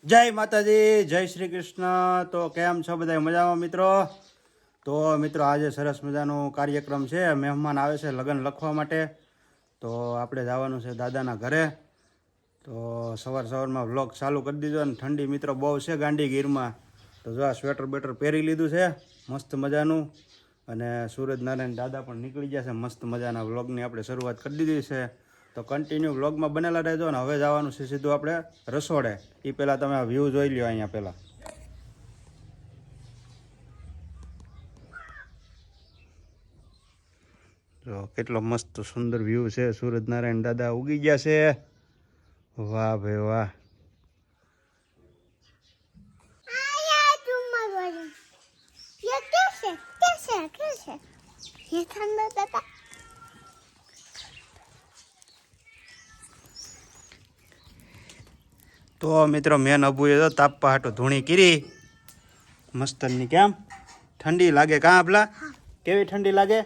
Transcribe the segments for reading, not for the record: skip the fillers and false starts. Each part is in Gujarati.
જય માતાજી, જય શ્રી કૃષ્ણ। તો કેમ છો બધા? મજામાં મિત્રો? તો મિત્રો આજે સરસ મજાનો કાર્યક્રમ છે, મહેમાન આવે છે લગ્ન લખવા માટે। તો આપણે જવાનું છે દાદાના ઘરે। તો સવારમાં વ્લોગ ચાલુ કરી દીધો અને ઠંડી મિત્રો બહુ છે ગાંડી ગીરમાં। તો જો આ સ્વેટર બેટર પહેરી લીધું છે મસ્ત મજાનું, અને સૂરજનારાયણ દાદા પણ નીકળી ગયા છે। મસ્ત મજાના વ્લોગની આપણે શરૂઆત કરી દીધી છે, તો કન્ટિન્યુ વ્લોગમાં બનેલા રહેજો। ને હવે જવાનું છે સીધું આપણે રસોડે। એ પહેલાં તમે આ વ્યૂ જોઈ લ્યો અહીંયા પહેલાં। જો કેટલો મસ્ત સુંદર વ્યૂ છે, સૂરજનારાયણ દાદા ઉગી ગયા છે। વાહ ભાઈ વાહ। તો મિત્રો મેન અબુએ તો તાપવા હાટો ધૂણી કરી મસ્તની। કેમ ઠંડી લાગે કાં આપલા? કેવી ઠંડી લાગે?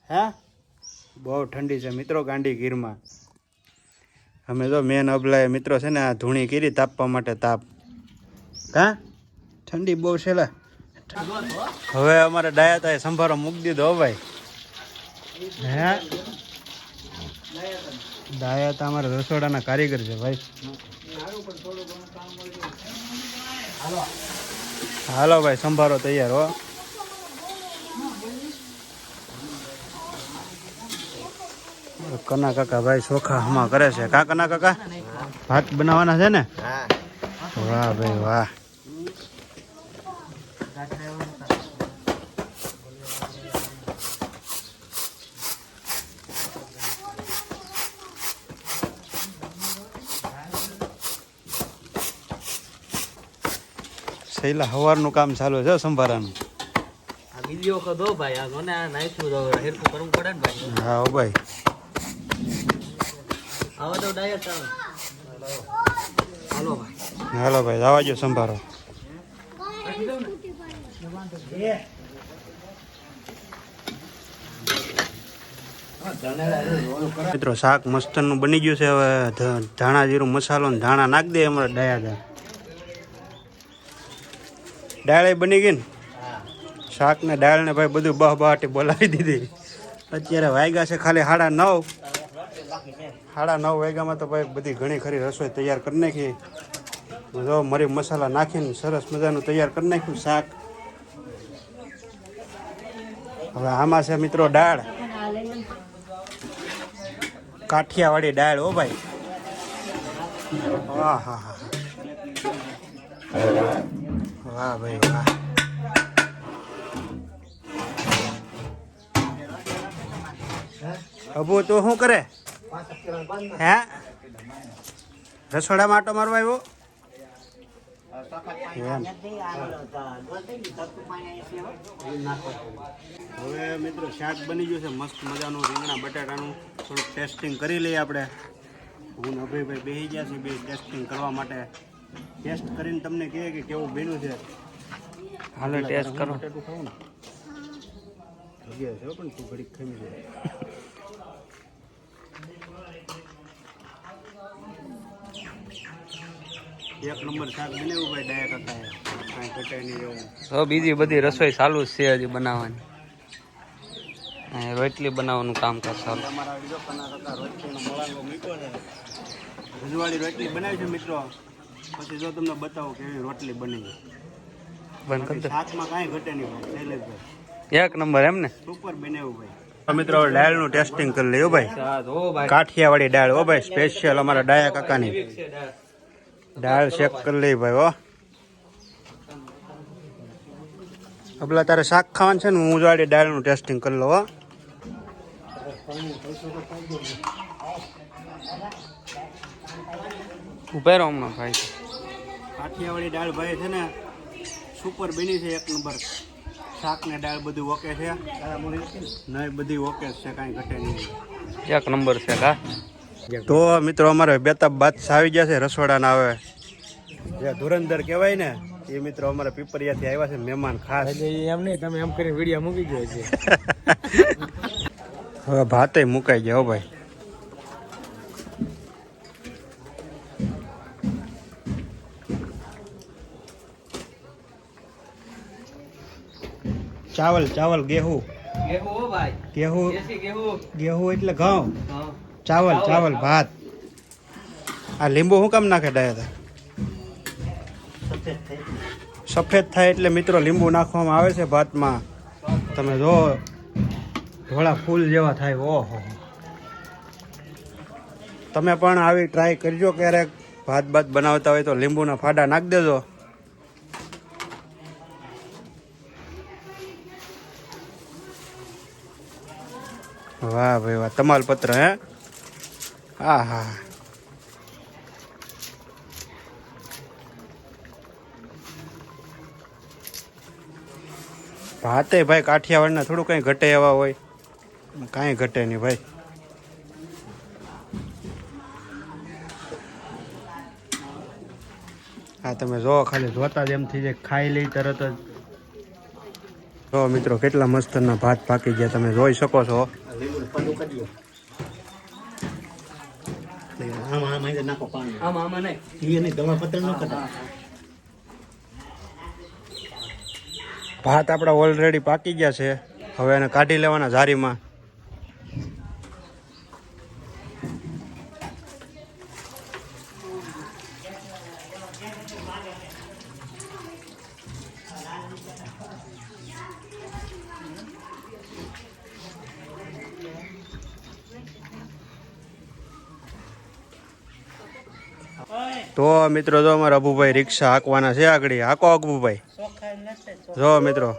હે બહુ ઠંડી છે મિત્રો ગાંડી ગીરમાં। અમે તો મેન અબલાએ મિત્રો છે ને આ ધૂણી કરી તાપવા માટે તાપ। કાં ઠંડી બહુ છે લા। હવે અમારે ડાયા તો સંભારો મૂકી દીધો ભાઈ। હે ડાયા તો અમારા રસોડાના કારીગર છે ભાઈ। હાલો ભાઈ સંભારો તૈયાર હો। કના કાકા ભાઈ ચોખા હમા કરે છે। કા કના કાકા ભાત બનાવવાના છે ને? વાહ ભાઈ વાહ। સહેલા સવારનું કામ ચાલુ છે સંભારાનું। બીજી વખત હો ભાઈ, આ મને આ નાખ્યું તો હેરકું કરવું પડે ને ભાઈ। હા હો ભાઈ। આવો તો ડાયરેક્ટ આવે। હાલો ભાઈ, હાલો ભાઈ જવા દો સંભારો। મિત્રો શાક મસ્તનું બની ગયું છે। હવે ધાણા જીરું મસાલો ને ધાણા નાખ દે અમારે ડાયા દાળ બની ગઈ ને। શાક ને દાળ ને ભાઈ બધું બહાટી બોલાવી દીધી। અત્યારે વાગ્યા છે ખાલી 9:30। 9:30 વાગ્યામાં તો ભાઈ બધી ઘણી ખરી રસોઈ તૈયાર કરી નાખી। જો મરી મસાલા નાખીને સરસ મજાનું તૈયાર કરી નાખ્યું શાક। હવે આમાં છે મિત્રો દાળ, કાઠિયાવાડી દાળ હો ભાઈ। વાહ હા હા વાહ ભાઈ વાહ। અબુ તું શું કરે? હે રસોડામાં આટો મારવા આવ્યો? હવે મિત્રો શાક બની ગયું છે મસ્ત મજાનું રીંગણા બટાટાનું। થોડુંક ટેસ્ટિંગ કરી લઈએ આપણે। હું ને અભયભાઈ બેસી ગયા છે બે ટેસ્ટિંગ કરવા માટે। ટેસ્ટ કરીને તમને કહે કે કેવું બન્યું છે। હાલો ટેસ્ટ કરો। બટાટું ખાવું ને જગ્યા છે પણ તું ઘડીક ખાઈ જાય। એક નંબર શાક બનાવ્યું ભાઈ ડાયા કાકાએ, કાંઈ ઘટાય નહીં રહેવું। તો બીજી બધી રસોઈ ચાલુ જ છે હજી બનાવવાની। રોટલી બનાવવાનું કામકાજ ચાલુ। અમારા બીજો કના કાકા રોટલીનો મોળાંગો મૂક્યો છે। રજવાડી રોટલી બનાવી છે મિત્રો। પછી જો તમને બતાવો કેવી રોટલી બની બંધ કરી દે। શાકમાં કાંઈ ઘટે નહીં ભાઈ શૈલેષભાઈ, એક નંબર એમ ને? સુપર બનાવ્યું ભાઈ। મિત્રો દાળનું ટેસ્ટિંગ કરી લઈએ ભાઈ। કાઠિયાવાડી દાળ હો ભાઈ, સ્પેશિયલ અમારા ડાયા કાકાની દાળ ચેક કરી લઈ ભાઈ હો। અબલા તારે શાક ખાવાનું છે ને, હું વાળી દાળનું ટેસ્ટિંગ કરી લઉં હો। ઉભેરો હમણાં ભાઈ। કાઠિયાવાડી દાળ ભાઈ છે ને સુપર બની છે, એક નંબર। શાક ને દાળ બધું ઓકે છે નહીં, બધી ઓકે છે, કાંઈ ઘટે નહીં, એક નંબર છે કા। તો મિત્રો અમારે બેતાબ બાદશાહ આવી ગયા છે રસોડાના। હવે જે ધુરંધર કહેવાય ને એ મિત્રો અમારા પીપરિયાથી આવ્યા છે મહેમાન ખાસ। એમ નહીં, તમે એમ કરીને વિડીયો મૂકી ગયો છે। હવે ભાતે મુકાઈ ગયા હો ભાઈ। ચાવલ ચાવલ ગેહું ગેહું હો ભાઈ ગેહું દેશી ગેહું ગેહું એટલે ઘઉં હા ચાવલ ચાવલ ભાત આ લીંબુ શું કામ નાખે ડાયા સફેદ થાય એટલે મિત્રો લીંબુ નાખવામાં આવે છે ભાતમાં તમે જો ધોળા ફૂલ જેવા થાય ઓહો તમે પણ આવી ટ્રાય કરજો ક્યારેક ભાત ભાત બનાવતા હોય તો લીંબુના ફાડા નાખી દેજો વાહ ભાઈ વાહ તમાલપત્ર હે હા હા ભાતે ભાઈ કાઠિયાવાડના થોડું કંઈ ઘટે એવા હોય કાંઈ ઘટે નહીં ભાઈ હા તમે જો ખાલી જોતા જ એમ થઈ જાય ખાઈ લઈ તરત જ જો મિત્રો કેટલા મસ્તના ભાત પાકી ગયા તમે જોઈ શકો છો આમાં નહીં ભાત આપણા ઓલરેડી પાકી ગયા છે હવે એને કાઢી લેવાના જારીમાં તો મિત્રો જો અમારા અબુભાઈ રિક્ષા હાંકવાના છે આગળ હાંકો અબુભાઈ જો મિત્રો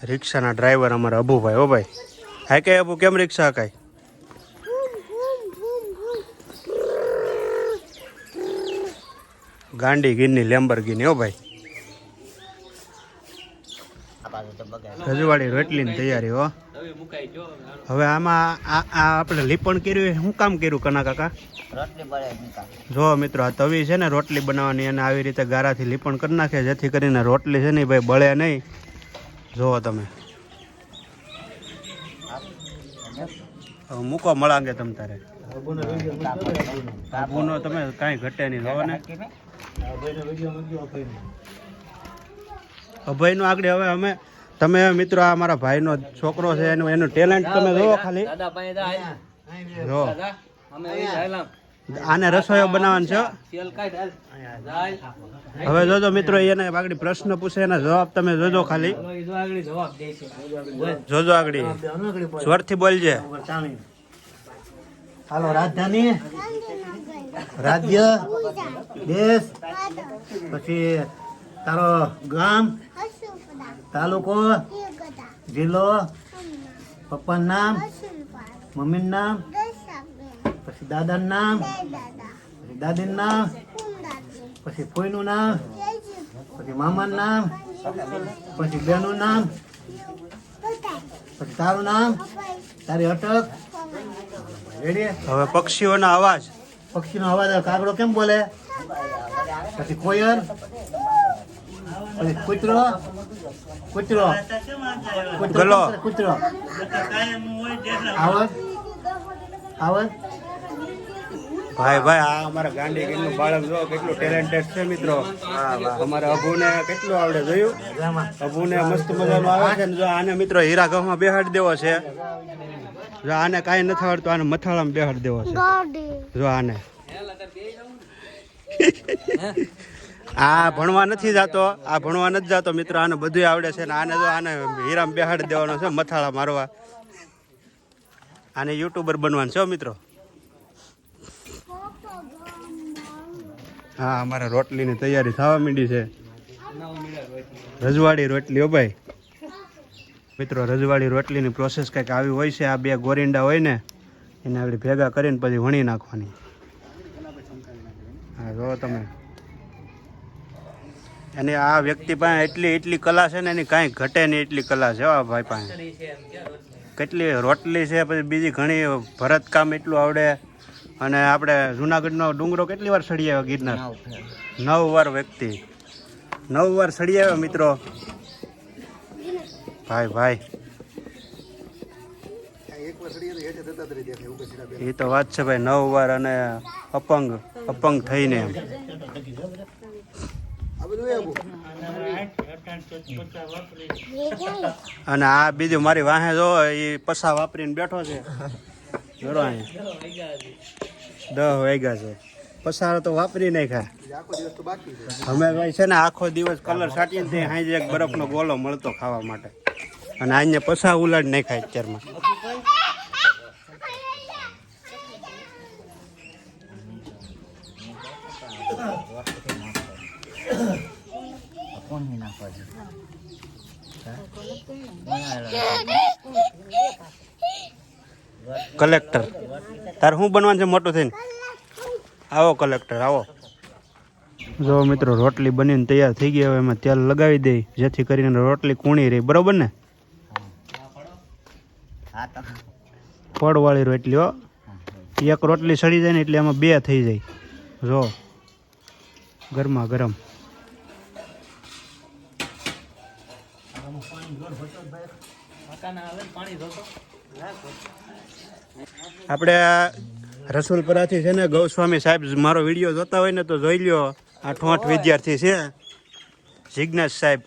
રિક્ષાના ડ્રાઈવર અમારા અબુભાઈ હો ભાઈ હા કે અબુ કેમ રિક્ષા હાંકાય ગાંડી ગીરની લેમ્બરગીની હો ભાઈ રજવાડી રોટલીની તૈયારી હો હવે મુકાઈ જો હવે આમાં આ આપણે લીપણ કર્યું શું કામ કર્યું કના કાકા જો મિત્રો આ તવી છે ને રોટલી બનાવવાની અને આવી રીતે ગારાથી લીપણ કરી નાખે જેથી કરીને રોટલી છે ને ભાઈ બળે નહીં જુઓ તમે હવે મૂકો મળાંગે તમ તારે આબુનો તમે કાંઈ ઘટે નહીં જોવો ને અભયનો આગળ હવે અમે તમે મિત્રો આ મારા ભાઈનો છોકરો છે એનું ટેલેન્ટ તમે જોવો ખાલી દાદા પાસે જાય જો દાદા અમે અહીં જાયલા આને રસોઈઓ બનાવવાનું છે સેલ કાઢ હાલ જાય હવે જોજો મિત્રો એને આગળ પ્રશ્ન પૂછે એના જવાબ તમે જોજો ખાલી ચલો ઈ જો આગળ જવાબ દે છે જોજો આગળ જોરથી બોલજે હાલો રાજધાની રાજ્ય દેશ પછી તારો ગામ તાલુકો જિલ્લો પપ્પાનું નામ મમ્મીનું નામ પછી દાદાનું નામ પછી દાદીનું નામ પછી ફોઈનું નામ પછી મામાનું નામ પછી બેનનું નામ પછી તારું નામ તારી અટક રેડી હવે પક્ષીઓના અવાજ પક્ષીનો અવાજ આવે. કાગડો કેમ બોલે પછી કોયલ પછી કૂતરો કૂતરો ગલો. કૂતરો આવત આવત ભાઈ ભાઈ આ અમારા ગાંડી ગીરનું બાળક જો કેટલું ટેલેન્ટેડ છે મિત્રો અમારા અભુને કેટલું આવડે જોયું અભુને મસ્ત મજાનું આવે છે ને જો આને મિત્રો હીરા ઘઉંમાં બેહાડી દેવો છે જો આને કાંઈ નથી આવડતું આને મથાળામાં બેહાડી દેવો છે જો આને આ ભણવા નથી જતો આ ભણવા નથી જતો મિત્રો આને બધું આવડે છે ને આને જો આને હીરામાં બેહાડી દેવાનો છે મથાળા મારવા આને યુટ્યુબર બનવાનું છે હો મિત્રો હા અમારે રોટલીની તૈયારી થવા માંડી છે રજવાડી રોટલી હો ભાઈ મિત્રો રજવાડી રોટલીની પ્રોસેસ કંઈક આવી હોય છે આ બે ગોરિંડા હોય ને એને આપણે ભેગા કરીને પછી વણી નાખવાની હા જો તમે અને આ વ્યક્તિ પાસે એટલી કલા છે ને એની કાંઈ ઘટે નહીં એટલી કલા છે આ ભાઈ પાસે કેટલી રોટલી છે પછી બીજી ઘણી ભરતકામ એટલું આવડે અને આપણે જુનાગઢનો ડુંગરો કેટલી વાર સડી આવ્યો ગિરનાર 9 વાર વ્યક્તિ 9 વાર સડી આવ્યો મિત્રો ભાઈ ભાઈ એ તો વાત છે ભાઈ 9 વાર અને અપંગ થઈને એમ અને આ બીજું મારી વાહે જો એ પસા વાપરીને બેઠો છે જોડો અહીંયા 10 વાગ્યા છે પસાર તો વાપરી નાખ્યા અમે ભાઈ છે ને આખો દિવસ કલર છાંટીને તે હાંજે એક બરફનો ગોલો મળતો ખાવા માટે અને અહીંયા પસા ઉલાડી નાખ્યા અત્યારમાં કલેક્ટર તારે શું બનવાનું છે મોટું થઈને આવો કલેક્ટર આવો જો મિત્રો રોટલી બનીને તૈયાર થઈ ગઈ હવે એમાં તેલ લગાવી દઈ જેથી કરીને રોટલી કૂણી રહી બરોબર ને ફળવાળી રોટલી હો એક રોટલી સડી જાય ને એટલે એમાં 2 થઈ જાય જો ગરમા ગરમ આપણે રસુલપરાથી છે ને ગૌસ્વામી સાહેબ મારો વિડીયો જોતા હોય ને તો જોઈ લ્યો આ 68 વિદ્યાર્થી છે જિજ્ઞેશ સાહેબ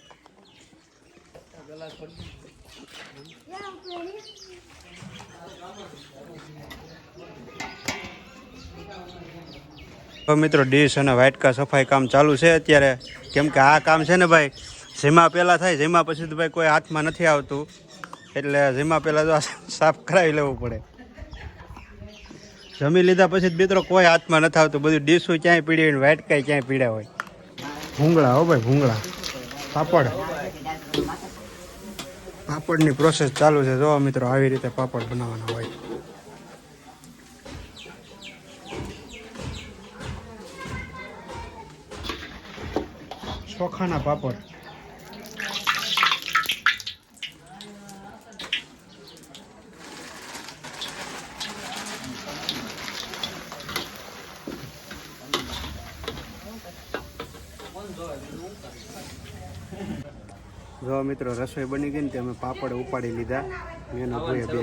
તો મિત્રો ડીશ અને વાટકા સફાઈ કામ ચાલુ છે અત્યારે કેમ કે આ કામ છે ને ભાઈ જેમાં પહેલાં થાય જેમાં પછી તો ભાઈ કોઈ હાથમાં નથી આવતું એટલે જેમાં પહેલાં તો સાફ કરાવી લેવું પડે જમી લીધા પછી મિત્રો કોઈ હાથમાં નથી આવતું બધું ડીશું ક્યાંય પીડી હોય વાટકાય ક્યાંય પીડ્યા હોય ભૂંગળા હો ભાઈ ભૂંગળા પાપડની પ્રોસેસ ચાલુ છે જો મિત્રો આવી રીતે પાપડ બનાવવાના હોય ચોખાના પાપડ જો મિત્રો રસોઈ બની ગઈ ને અમે પાપડ ઉપાડી લીધા મેં ભૂએ બે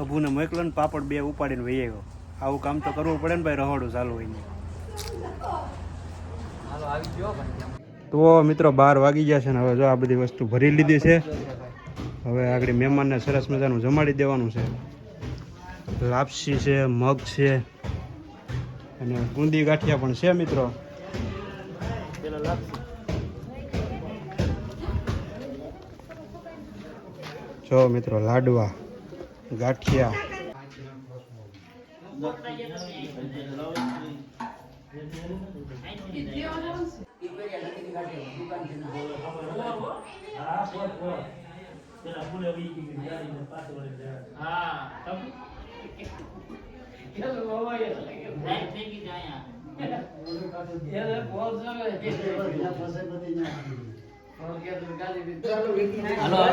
અભુને મોકલો ને પાપડ 2 ઉપાડીને વહી આવ્યો આવું કામ તો કરવું પડે ને ભાઈ રહોડું ચાલુ હોય તો મિત્રો 12 વાગી ગયા છે ને હવે જો આ બધી વસ્તુ ભરી લીધી છે હવે આગળ મહેમાનને સરસ મજાનું જમાડી દેવાનું છે લાપસી છે મગ છે અને બુંદી ગાંઠિયા પણ છે મિત્રો જો મિત્રો લાડવા ગાંઠિયા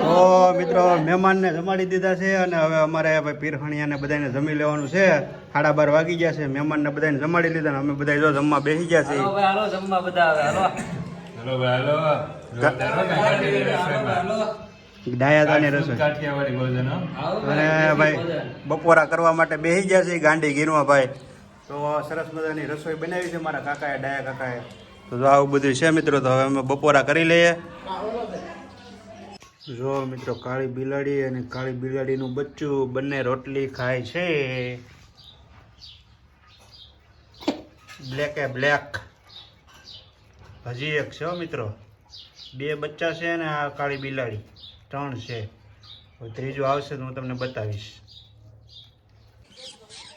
તો મિત્રો મહેમાનને જમાડી દીધા છે અને હવે અમારે ભાઈ પીરખણિયાને બધાને જમી લેવાનું છે 12:30 વાગી ગયા છે મહેમાનને બધાને જમાડી લીધા ને અમે બધા જો જમવા બેસી ગયા છે ડાયાદાની રસોઈ અને ભાઈ બપોરા કરવા માટે બેસી ગયા છે ગાંડી ગીરમાં ભાઈ તો સરસ મજાની રસોઈ બનાવી છે મારા કાકાએ ડાયા કાકાએ તો જો આવું બધું છે મિત્રો તો હવે અમે બપોરા કરી લઈએ જો મિત્રો કાળી બિલાડી અને કાળી બિલાડીનું બચ્ચું બંને રોટલી ખાય છે બ્લેક એ બ્લેક હજી એક છે મિત્રો 2 બચ્ચા છે ને આ કાળી બિલાડી 3 છે ત્રીજું આવશે તો હું તમને બતાવીશ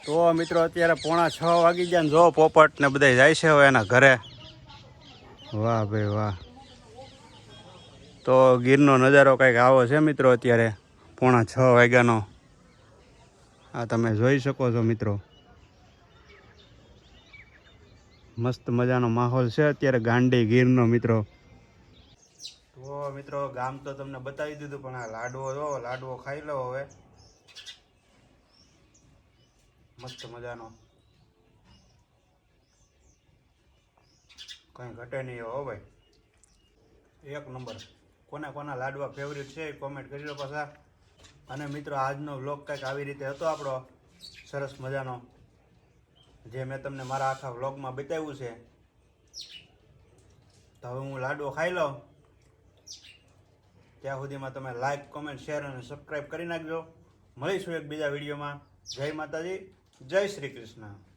તો મિત્રો અત્યારે 5:45 વાગી ગયા ને જો પોપટ ને બધા જાય છે હવે એના ઘરે વાહ ભાઈ વાહ તો ગીરનો નજારો કંઈક આવો છે મિત્રો અત્યારે 5:45 વાગ્યાનો આ તમે જોઈ શકો છો મિત્રો મસ્ત મજાનો માહોલ છે અત્યારે ગાંડી ગીરનો મિત્રો તો મિત્રો ગામ તો તમને બતાવી દીધું પણ આ લાડવો ખાઈ લો હવે મસ્ત મજાનો કંઈ ઘટે નહીં હો ભાઈ 1 નંબર કોના લાડવા ફેવરિટ છે કોમેન્ટ કરી લો પાછા અને મિત્રો આજનો વ્લોગ કંઈક આવી રીતે હતો આપણો સરસ મજાનો જે મેં તમને મારા આખા વ્લોગમાં બતાવ્યું છે. તો હવે હું લાડવો ખાઈ લઉં. ત્યાં સુધીમાં તમે લાઈક, કોમેન્ટ, શેર અને સબસ્ક્રાઈબ કરી નાખજો. મળીશું એક બીજા વિડીયોમાં. જય માતાજી, જય શ્રી કૃષ્ણ.